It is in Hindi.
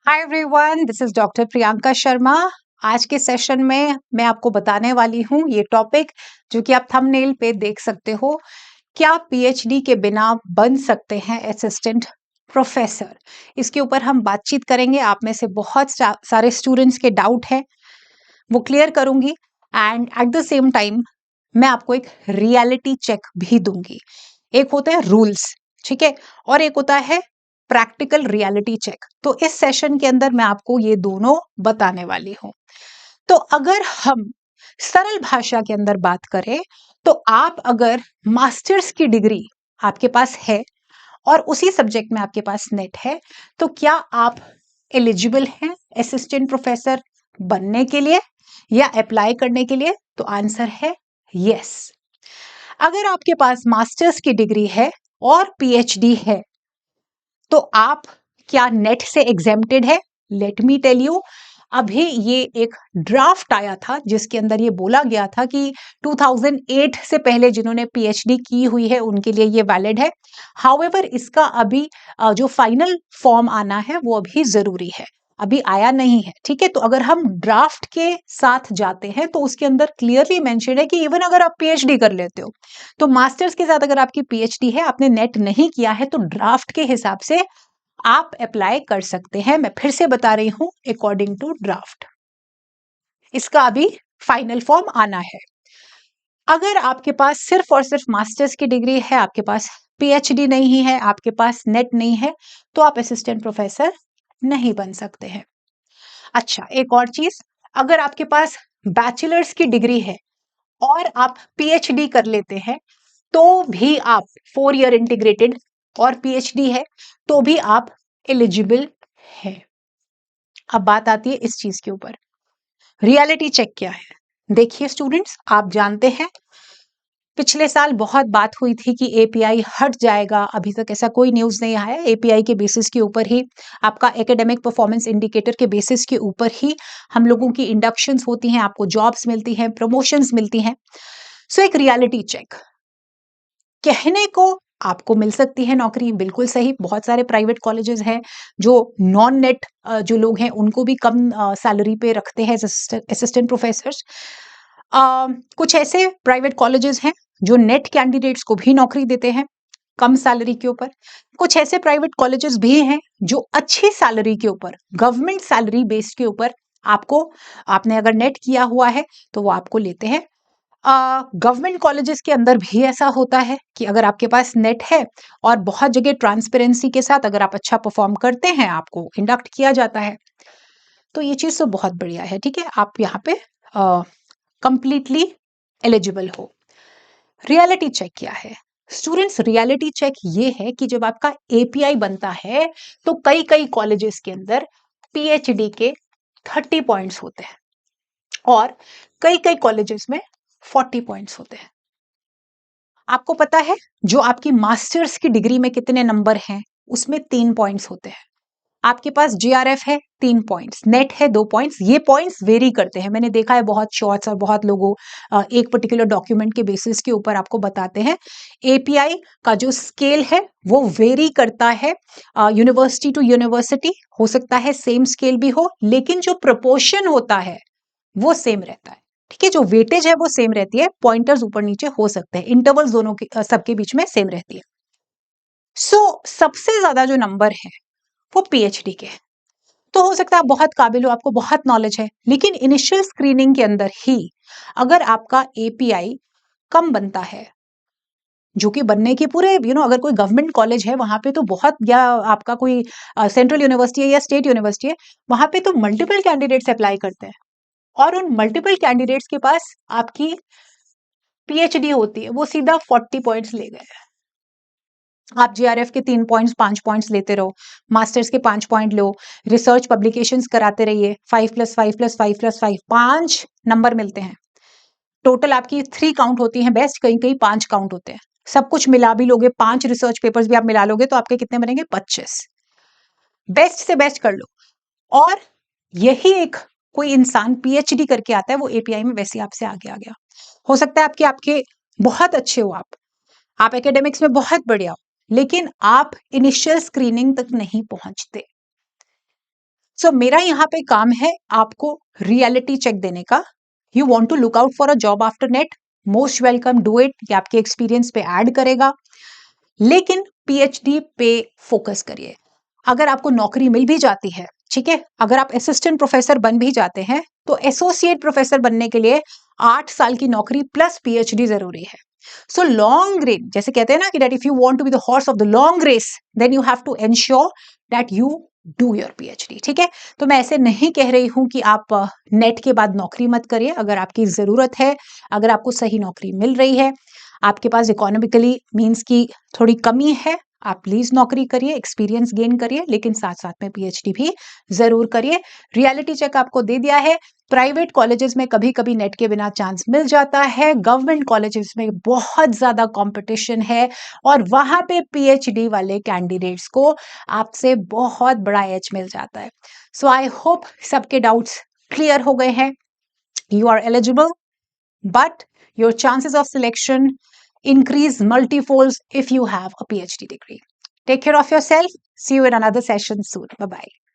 Hi everyone, this is doctor Priyanka Sharma. आज के सेशन में मैं आपको बताने वाली हूँ ये टॉपिक जो कि आप थंबनेल पे देख सकते हो। क्या पीएचडी के बिना बन सकते हैं असिस्टेंट प्रोफेसर? इसके ऊपर हम बातचीत करेंगे। आप में से बहुत सारे स्टूडेंट्स के डाउट हैं, वो क्लियर करूंगी and at the same time मैं आपको एक रियलिटी चेक भी दूंगी। एक होते हैं रूल्स, ठीक है, और एक होता है प्रैक्टिकल रियलिटी चेक। तो इस सेशन के अंदर मैं आपको ये दोनों बताने वाली हूं। तो अगर हम सरल भाषा के अंदर बात करें तो आप अगर मास्टर्स की डिग्री आपके पास है और उसी सब्जेक्ट में आपके पास नेट है, तो क्या आप एलिजिबल हैं असिस्टेंट प्रोफेसर बनने के लिए या अप्लाई करने के लिए? तो आंसर है यस। अगर आपके पास मास्टर्स की डिग्री है और पीएचडी है तो आप क्या नेट से एग्जेम्प्टेड है? लेट मी टेल यू, अभी ये एक ड्राफ्ट आया था जिसके अंदर ये बोला गया था कि 2008 से पहले जिन्होंने पीएचडी की हुई है उनके लिए ये वैलिड है। हाउएवर इसका अभी जो फाइनल फॉर्म आना है वो अभी जरूरी है, अभी आया नहीं है, ठीक है। तो अगर हम ड्राफ्ट के साथ जाते हैं तो उसके अंदर क्लियरली मेंशन है कि इवन अगर आप पीएचडी कर लेते हो तो मास्टर्स के साथ अगर आपकी पीएचडी है, आपने नेट नहीं किया है, तो ड्राफ्ट के हिसाब से आप अप्लाई कर सकते हैं। मैं फिर से बता रही हूं, अकॉर्डिंग टू ड्राफ्ट इसका अभी फाइनल फॉर्म आना है। अगर आपके पास सिर्फ और सिर्फ मास्टर्स की डिग्री है, आपके पास पीएचडी नहीं है, आपके पास नेट नहीं है, तो आप असिस्टेंट प्रोफेसर नहीं बन सकते हैं। अच्छा, एक और चीज, अगर आपके पास बैचलर्स की डिग्री है और आप पीएचडी कर लेते हैं तो भी आप 4 ईयर इंटीग्रेटेड और पीएचडी है तो भी आप एलिजिबल है। अब बात आती है इस चीज के ऊपर, रियलिटी चेक क्या है। देखिए स्टूडेंट्स, आप जानते हैं पिछले साल बहुत बात हुई थी कि एपीआई हट जाएगा, अभी तक ऐसा कोई न्यूज नहीं आया। एपीआई के बेसिस के ऊपर ही, आपका एकेडमिक परफॉर्मेंस इंडिकेटर के बेसिस के ऊपर ही हम लोगों की इंडक्शंस होती हैं, आपको जॉब्स मिलती हैं, प्रमोशंस मिलती हैं। सो एक रियलिटी चेक, कहने को आपको मिल सकती है नौकरी, बिल्कुल सही। बहुत सारे प्राइवेट कॉलेजेस हैं जो नॉन नेट जो लोग हैं उनको भी कम सैलरी पे रखते हैं असिस्टेंट प्रोफेसर्स। कुछ ऐसे प्राइवेट कॉलेजेस हैं जो नेट कैंडिडेट्स को भी नौकरी देते हैं कम सैलरी के ऊपर। कुछ ऐसे प्राइवेट कॉलेजेस भी हैं जो अच्छी सैलरी के ऊपर, गवर्नमेंट सैलरी बेस्ड के ऊपर आपको, आपने अगर नेट किया हुआ है तो वो आपको लेते हैं। गवर्नमेंट कॉलेजेस के अंदर भी ऐसा होता है कि अगर आपके पास नेट है और बहुत जगह ट्रांसपेरेंसी के साथ अगर आप अच्छा परफॉर्म करते हैं, आपको इंडक्ट किया जाता है। तो ये चीज तो बहुत बढ़िया है, ठीक है, आप यहाँ पे कंप्लीटली एलिजिबल हो। रियलिटी चेक क्या है स्टूडेंट्स? रियलिटी चेक ये है कि जब आपका एपीआई बनता है तो कई कई कॉलेजेस के अंदर पीएचडी के 30 पॉइंट्स होते हैं और कई कई कॉलेजेस में 40 पॉइंट्स होते हैं। आपको पता है जो आपकी मास्टर्स की डिग्री में कितने नंबर हैं? उसमें 3 पॉइंट्स होते हैं। आपके पास जीआरएफ है 3 पॉइंट्स, नेट है 2 पॉइंट्स। ये पॉइंट्स वेरी करते हैं, मैंने देखा है बहुत शॉर्ट्स और बहुत लोगों एक पर्टिकुलर डॉक्यूमेंट के बेसिस के ऊपर आपको बताते हैं। एपीआई का जो स्केल है वो वेरी करता है यूनिवर्सिटी टू यूनिवर्सिटी, हो सकता है सेम स्केल भी हो, लेकिन जो प्रोपोर्शन होता है वो सेम रहता है, ठीक है। जो वेटेज है वो सेम रहती है, पॉइंटर्स ऊपर नीचे हो सकते हैं, इंटरवल्स दोनों के सबके बीच में सेम रहती है। सो सबसे ज्यादा जो नंबर है वो पीएचडी के हैं। तो हो सकता है आप बहुत काबिल हो, आपको बहुत नॉलेज है, लेकिन इनिशियल स्क्रीनिंग के अंदर ही अगर आपका एपीआई कम बनता है, जो कि बनने की पूरे अगर कोई गवर्नमेंट कॉलेज है वहां पे तो बहुत, या आपका कोई सेंट्रल यूनिवर्सिटी है या स्टेट यूनिवर्सिटी है, वहां पे तो मल्टीपल कैंडिडेट्स अप्लाई करते हैं और उन मल्टीपल कैंडिडेट्स के पास आपकी पीएचडी होती है, वो सीधा 40 पॉइंट्स ले गए। आप जीआरएफ के 3 पॉइंट्स 5 पॉइंट्स लेते रहो, मास्टर्स के 5 पॉइंट लो, रिसर्च पब्लिकेशंस कराते रहिए, 5+5+5+5 5 नंबर मिलते हैं। टोटल आपकी 3 काउंट होती हैं बेस्ट, कहीं कहीं 5 काउंट होते हैं। सब कुछ मिला भी लोगे, 5 रिसर्च पेपर्स भी आप मिला लोगे तो आपके कितने बनेंगे? 25। बेस्ट से बेस्ट कर लो। और यही एक कोई इंसान पीएचडी करके आता है, वो एपीआई में वैसे आपसे आगे आ गया। हो सकता है आपके बहुत अच्छे हो, आप एकेडमिक्स में बहुत बढ़िया हो, लेकिन आप इनिशियल स्क्रीनिंग तक नहीं पहुंचते। सो मेरा यहाँ पे काम है आपको रियलिटी चेक देने का. You want to look out for a job after NET, most welcome, do it. ये आपके एक्सपीरियंस पे ऐड करेगा. लेकिन पीएचडी पे फोकस करिए. अगर आपको नौकरी मिल भी जाती है, ठीक है, अगर आप असिस्टेंट प्रोफेसर बन भी जाते हैं, तो एसोसिएट प्रोफेसर बनने के लिए 8 साल की नौकरी प्लस पीएचडी जरूरी है. सो लॉन्ग रेस, जैसे कहते हैं ना कि that if you want to be the horse of the long race, then you have to ensure that you do your PhD. ठीक है, तो मैं ऐसे नहीं कह रही हूं कि आप नेट के बाद नौकरी मत करिए. अगर आपकी जरूरत है, अगर आपको सही नौकरी मिल रही है, आपके पास इकोनॉमिकली मींस की थोड़ी कमी है, आप प्लीज नौकरी करिए, एक्सपीरियंस गेन करिए, लेकिन साथ साथ में पीएचडी भी जरूर करिए. रियलिटी चेक आपको दे दिया है. प्राइवेट कॉलेजेस में कभी कभी नेट के बिना चांस मिल जाता है, गवर्नमेंट कॉलेजेस में बहुत ज्यादा कंपटीशन है और वहां पे पीएचडी वाले कैंडिडेट्स को आपसे बहुत बड़ा एज मिल जाता है. सो आई होप सबके डाउट्स क्लियर हो गए हैं. You are eligible, but your chances of selection increase multifolds if you have a PhD degree. Take care of yourself. See you in another session soon. Bye-bye.